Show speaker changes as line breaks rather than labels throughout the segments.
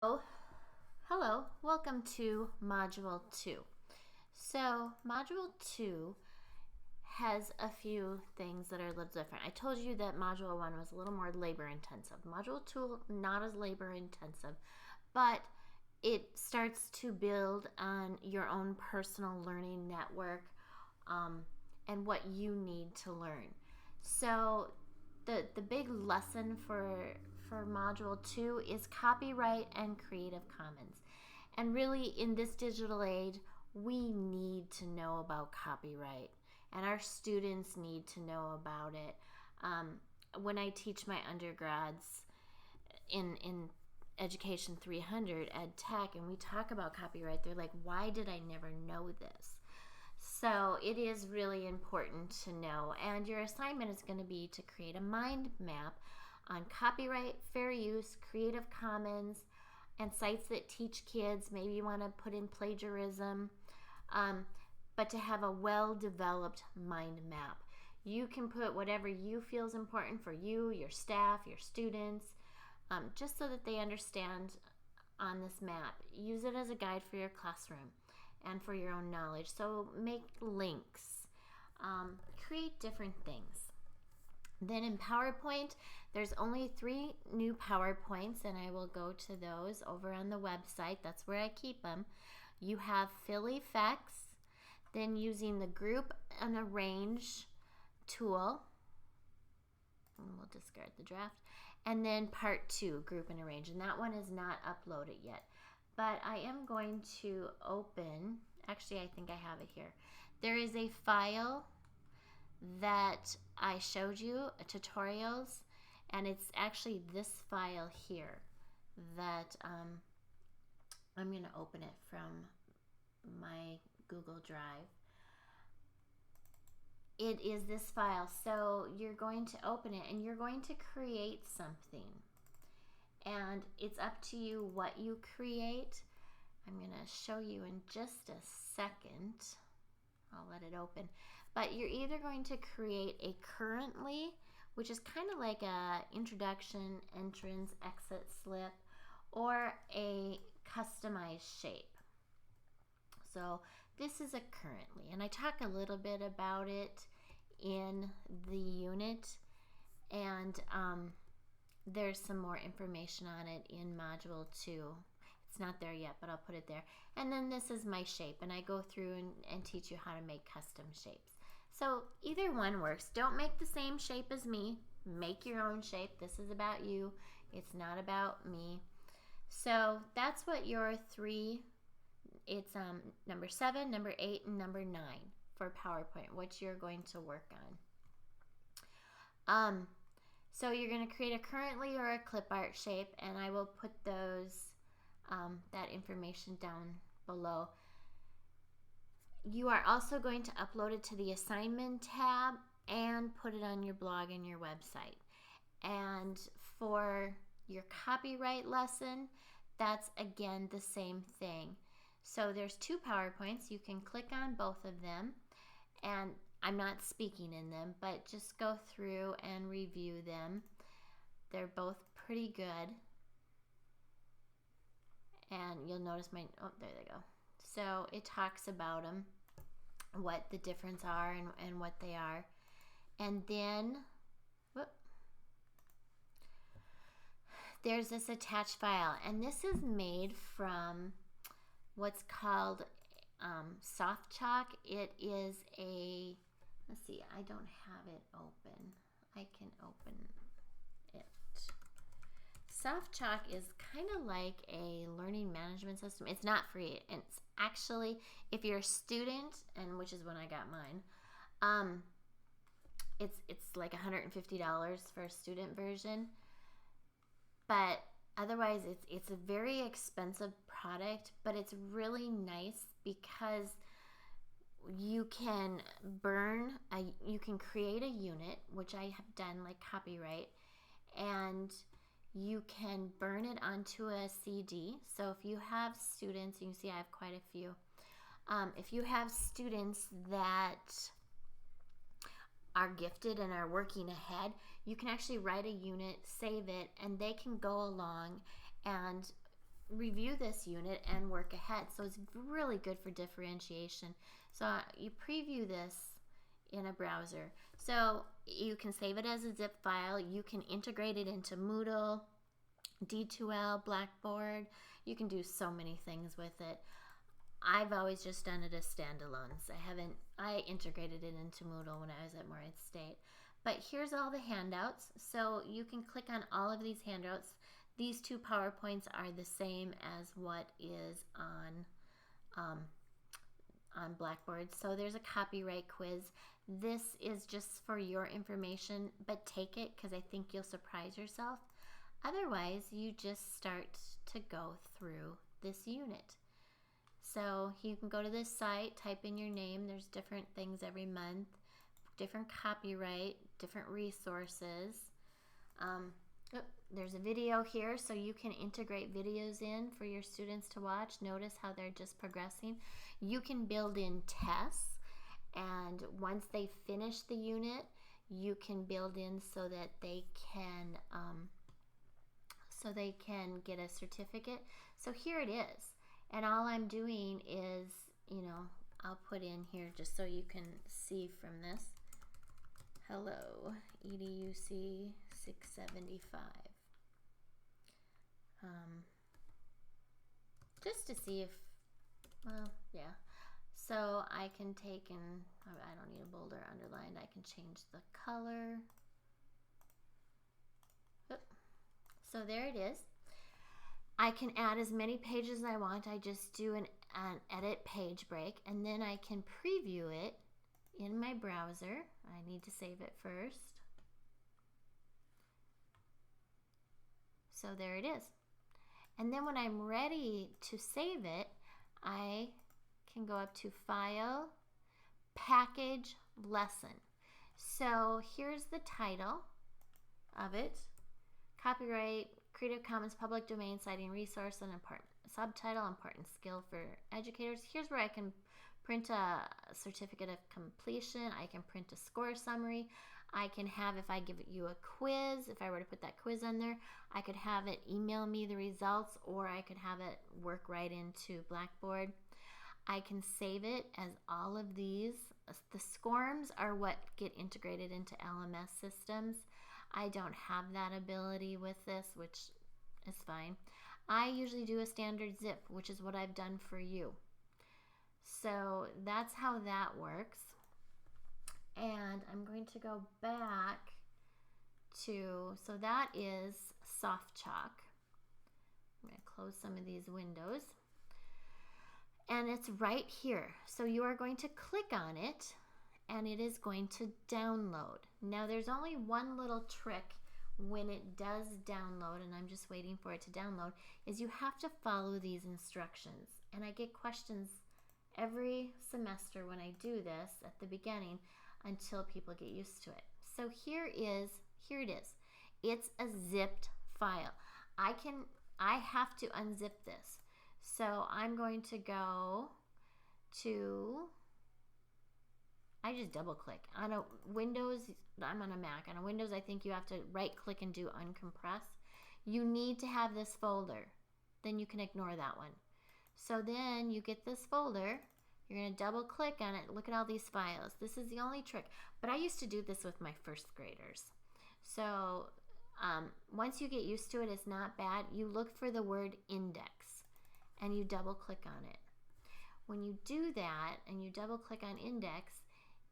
Oh, hello, welcome to Module 2. So, Module 2 has a few things that are a little different. I told you that Module 1 was a little more labor intensive. Module 2, not as labor intensive, but it starts to build on your own personal learning network and what you need to learn. So, the big lesson for module 2 is copyright and Creative Commons. And really, in this digital age, we need to know about copyright, and our students need to know about it. When I teach my undergrads in Education 300 Ed Tech, and we talk about copyright, they're like, why did I never know this? So it is really important to know. And your assignment is going to be to create a mind map on copyright, fair use, Creative Commons, and sites that teach kids. Maybe you want to put in plagiarism, but to have a well-developed mind map. You can put whatever you feel is important for you, your staff, your students, just so that they understand on this map. Use it as a guide for your classroom and for your own knowledge. So make links, create different things. Then in PowerPoint, there's only 3 new PowerPoints, and I will go to those over on the website. That's where I keep them. You have fill effects, then using the group and arrange tool, and we'll discard the draft, and then part 2, group and arrange, and that one is not uploaded yet. But I am going to open, actually I think I have it here. There is a file that I showed you, tutorials, and it's actually this file here that I'm going to open it from my Google Drive. It is this file, so you're going to open it and you're going to create something. And it's up to you what you create. I'm going to show you in just a second. I'll let it open. But you're either going to create a currently, which is kind of like a introduction, entrance, exit slip, or a customized shape. So this is a currently, and I talk a little bit about it in the unit, and there's some more information on it in module 2. It's not there yet, but I'll put it there. And then this is my shape, and I go through and teach you how to make custom shapes. So either one works. Don't make the same shape as me. Make your own shape. This is about you. It's not about me. So that's what your 3, it's number 7, number 8, and number 9 for PowerPoint, what you're going to work on. So you're going to create a currently or a clip art shape, and I will put those that information down below. You are also going to upload it to the assignment tab and put it on your blog and your website. And for your copyright lesson, that's again the same thing. So there's 2 PowerPoints. You can click on both of them, and I'm not speaking in them, but just go through and review them. They're both pretty good. And you'll notice oh, there they go. So it talks about them, what the difference are and what they are. And then, there's this attached file, and this is made from what's called SoftChalk. It is a, let's see, I don't have it open. I can open it. SoftChalk is kind of like a learning management system. It's not free. It's actually, if you're a student, and which is when I got mine, it's like $150 for a student version. But otherwise, it's a very expensive product, but it's really nice because you can you can create a unit, which I have done, like copyright, and you can burn it onto a CD. So if you have students, you can see I have quite a few. If you have students that are gifted and are working ahead, you can actually write a unit, save it, and they can go along and review this unit and work ahead. So it's really good for differentiation. So you preview this in a browser. So you can save it as a zip file. You can integrate it into Moodle, D2L, Blackboard. You can do so many things with it. I've always just done it as standalones. I integrated it into Moodle when I was at Morehead State. But here's all the handouts. So you can click on all of these handouts. These two PowerPoints are the same as what is on Blackboard. So there's a copyright quiz. This is just for your information, but take it because I think you'll surprise yourself. Otherwise, you just start to go through this unit. So you can go to this site, type in your name. There's different things every month, different copyright, different resources. There's a video here, so you can integrate videos in for your students to watch. Notice how they're just progressing. You can build in tests, and once they finish the unit, you can build in so that they can get a certificate. So here it is, and all I'm doing is, I'll put in here just so you can see from this. Hello, EDUC 675. Just to see if, yeah. So I can take and, I don't need a bold or underlined, I can change the color. So there it is. I can add as many pages as I want. I just do an edit page break, and then I can preview it in my browser. I need to save it first. So there it is. And then when I'm ready to save it, I can go up to File, Package, Lesson. So here's the title of it. Copyright, Creative Commons Public Domain Citing Resource and important subtitle, important skill for educators. Here's where I can print a certificate of completion. I can print a score summary. I can have, if I give you a quiz, if I were to put that quiz on there, I could have it email me the results, or I could have it work right into Blackboard. I can save it as all of these. The SCORMs are what get integrated into LMS systems. I don't have that ability with this, which is fine. I usually do a standard zip, which is what I've done for you. So that's how that works. And I'm going to go back to, so that is SoftChalk. I'm going to close some of these windows. And it's right here. So you are going to click on it, and it is going to download. Now there's only one little trick when it does download, and I'm just waiting for it to download, is you have to follow these instructions. And I get questions every semester when I do this at the beginning until people get used to it. So here it is. It's a zipped file. I have to unzip this. So I'm going to go to, I just double click. On a Windows, I'm on a Mac. On a Windows, I think you have to right click and do uncompress. You need to have this folder. Then you can ignore that one. So then you get this folder. You're going to double click on it. Look at all these files. This is the only trick. But I used to do this with my first graders. So once you get used to it, it's not bad. You look for the word index and you double click on it. When you do that and you double click on index,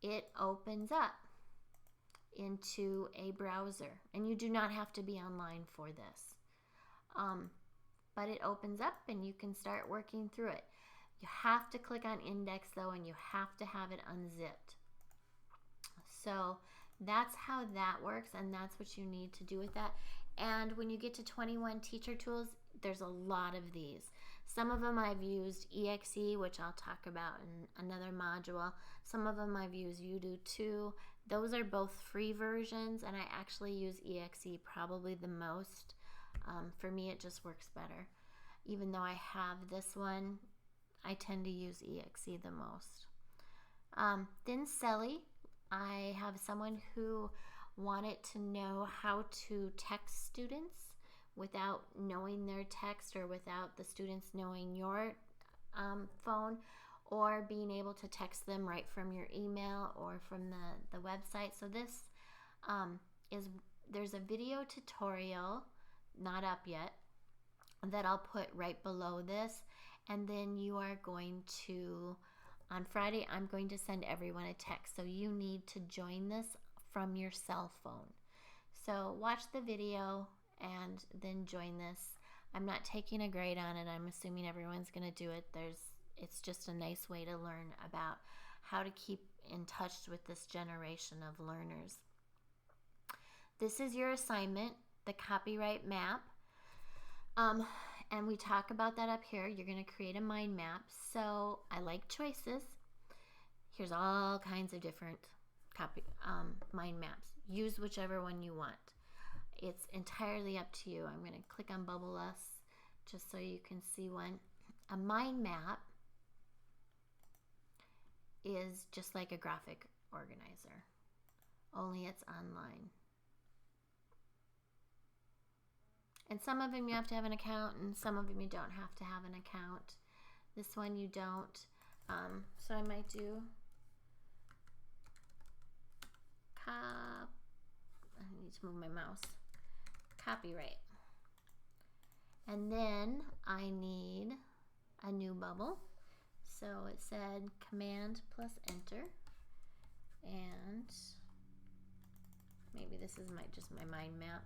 it opens up into a browser. And you do not have to be online for this. But it opens up and you can start working through it. You have to click on index though, and you have to have it unzipped. So that's how that works, and that's what you need to do with that. And when you get to 21 teacher tools, there's a lot of these. Some of them I've used EXE, which I'll talk about in another module. Some of them I've used Udo too. Those are both free versions, and I actually use EXE probably the most. For me, it just works better. Even though I have this one, I tend to use EXE the most. Then Selly, I have someone who wanted to know how to text students without knowing their text or without the students knowing your phone, or being able to text them right from your email or from the website. So this there's a video tutorial, not up yet, that I'll put right below this. And then you are going to, on Friday, I'm going to send everyone a text. So you need to join this from your cell phone. So watch the video and then join this. I'm not taking a grade on it. I'm assuming everyone's going to do it. It's just a nice way to learn about how to keep in touch with this generation of learners. This is your assignment, the copyright map. And we talk about that up here. You're going to create a mind map. So I like choices. Here's all kinds of different mind maps. Use whichever one you want. It's entirely up to you. I'm going to click on Bubble Us just so you can see one. A mind map is just like a graphic organizer, only it's online. And some of them you have to have an account, and some of them you don't have to have an account. This one you don't. So I might do I need to move my mouse. Copyright. And then I need a new bubble. So it said Command plus Enter. And maybe this is just my mind map.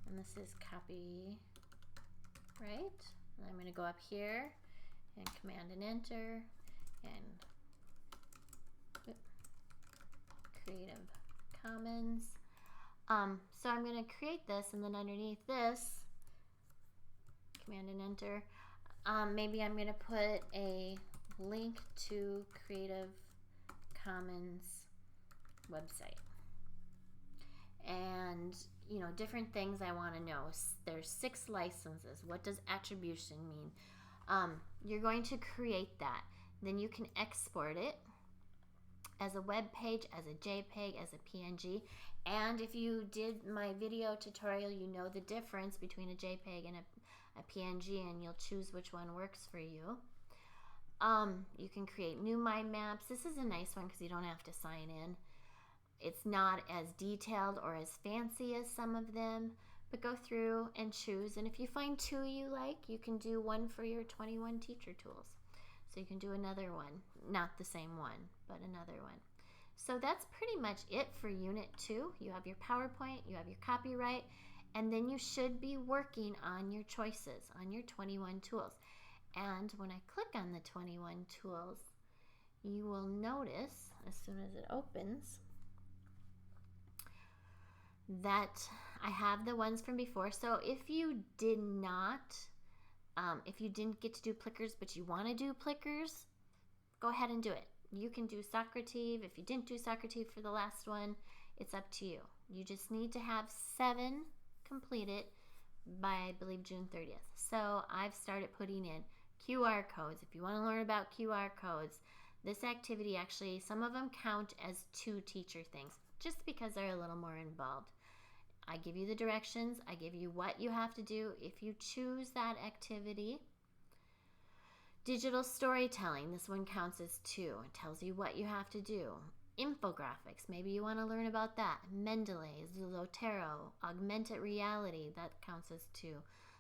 And this is copy, right? And I'm going to go up here and Command and Enter and Creative Commons. So I'm going to create this, and then underneath this, Command and Enter, maybe I'm going to put a link to Creative Commons website. And different things I want to know. There's 6 licenses. What does attribution mean? You're going to create that. Then you can export it as a web page, as a JPEG, as a PNG. And if you did my video tutorial, you know the difference between a JPEG and a PNG, and you'll choose which one works for you. You can create new mind maps. This is a nice one because you don't have to sign in. It's not as detailed or as fancy as some of them, but go through and choose. And if you find 2 you like, you can do one for your 21 teacher tools. So you can do another one, not the same one, but another one. So that's pretty much it for Unit 2. You have your PowerPoint, you have your copyright, and then you should be working on your choices, on your 21 tools. And when I click on the 21 tools, you will notice, as soon as it opens, that I have the ones from before. So if you did not, if you didn't get to do Plickers, but you want to do Plickers, go ahead and do it. You can do Socrative. If you didn't do Socrative for the last one, it's up to you. You just need to have 7 completed by, I believe, June 30th. So I've started putting in QR codes. If you want to learn about QR codes, this activity actually, some of them count as 2 teacher things, just because they're a little more involved. I give you the directions. I give you what you have to do. If you choose that activity, digital storytelling, this one counts as 2. It tells you what you have to do. Infographics, maybe you want to learn about that. Mendeley, Zotero, augmented reality, that counts as 2.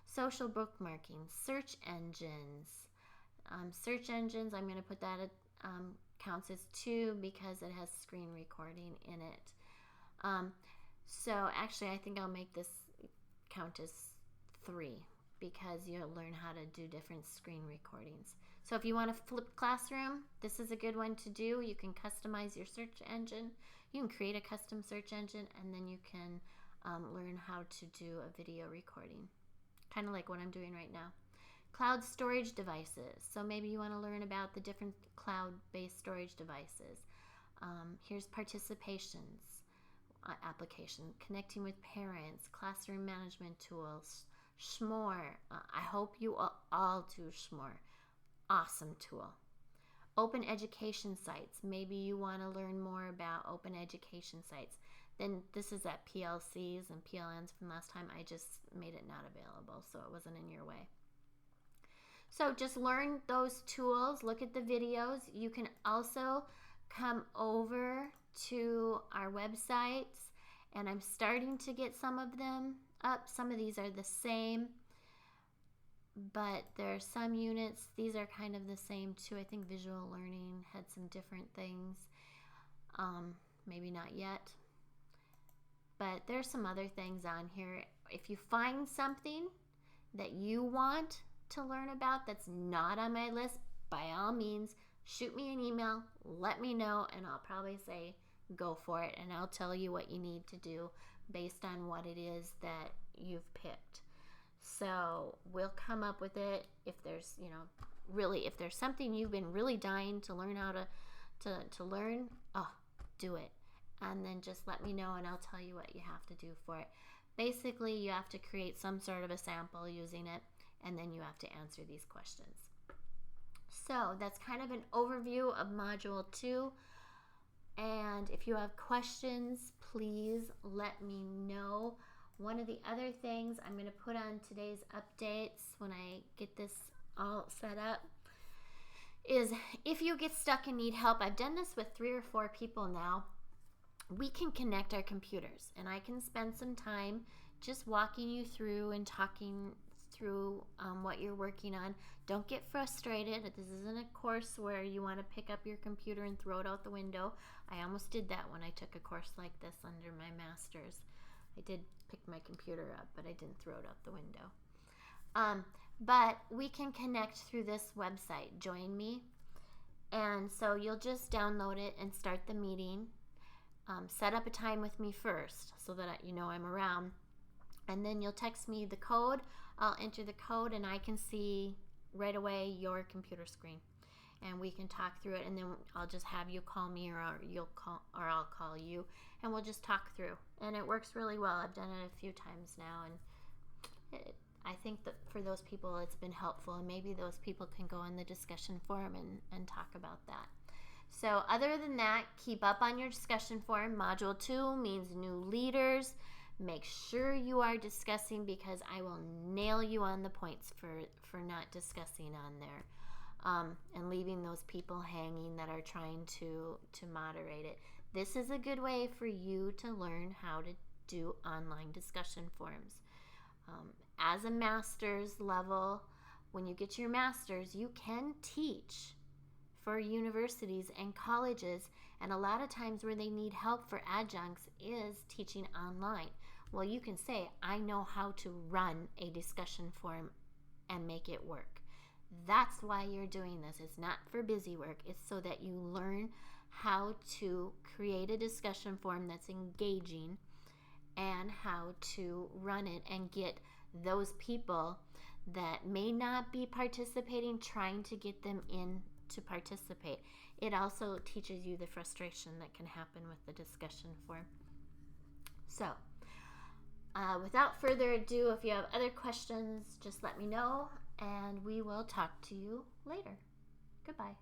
Social bookmarking, search engines. Search engines, I'm going to put that counts as 2 because it has screen recording in it. So actually, I think I'll make this count as 3 because you'll learn how to do different screen recordings. So if you want to flip classroom, this is a good one to do. You can customize your search engine. You can create a custom search engine, and then you can learn how to do a video recording, kind of like what I'm doing right now. Cloud storage devices. So maybe you want to learn about the different cloud-based storage devices. Here's participations. Application, connecting with parents, classroom management tools, Schmore. I hope you all do Schmore. Awesome tool. Open education sites. Maybe you want to learn more about open education sites. Then this is at PLCs and PLNs from last time. I just made it not available, so it wasn't in your way. So just learn those tools, look at the videos. You can also come over to our websites, and I'm starting to get some of them up. Some of these are the same, but there are some units, these are kind of the same too. I think visual learning had some different things. Maybe not yet, but there's some other things on here. If you find something that you want to learn about that's not on my list, by all means, shoot me an email, let me know, and I'll probably say go for it, and I'll tell you what you need to do based on what it is that you've picked. So we'll come up with it. If there's, if there's something you've been really dying to learn how to learn, do it. And then just let me know and I'll tell you what you have to do for it. Basically, you have to create some sort of a sample using it, and then you have to answer these questions. So that's kind of an overview of Module 2. And if you have questions, please let me know. One of the other things I'm going to put on today's updates when I get this all set up is if you get stuck and need help, I've done this with 3 or 4 people now, we can connect our computers and I can spend some time just walking you through and talking through what you're working on. Don't get frustrated. This isn't a course where you want to pick up your computer and throw it out the window. I almost did that when I took a course like this under my master's. I did pick my computer up, but I didn't throw it out the window. But we can connect through this website, Join Me. And so you'll just download it and start the meeting. Set up a time with me first so that I'm around. And then you'll text me the code. I'll enter the code and I can see right away your computer screen. And we can talk through it, and then I'll just have you call me or I'll call you, and we'll just talk through. And it works really well. I've done it a few times now, and I think that for those people it's been helpful, and maybe those people can go in the discussion forum and talk about that. So other than that, keep up on your discussion forum. Module 2 means new leaders. Make sure you are discussing, because I will nail you on the points for not discussing on there. And leaving those people hanging that are trying to moderate it. This is a good way for you to learn how to do online discussion forums. As a master's level, when you get to your master's, you can teach for universities and colleges, and a lot of times where they need help for adjuncts is teaching online. Well, you can say, I know how to run a discussion forum and make it work. That's why you're doing this. It's not for busy work. It's so that you learn how to create a discussion forum that's engaging and how to run it and get those people that may not be participating, trying to get them in to participate. It also teaches you the frustration that can happen with the discussion forum. So, without further ado, if you have other questions, just let me know. And we will talk to you later. Goodbye.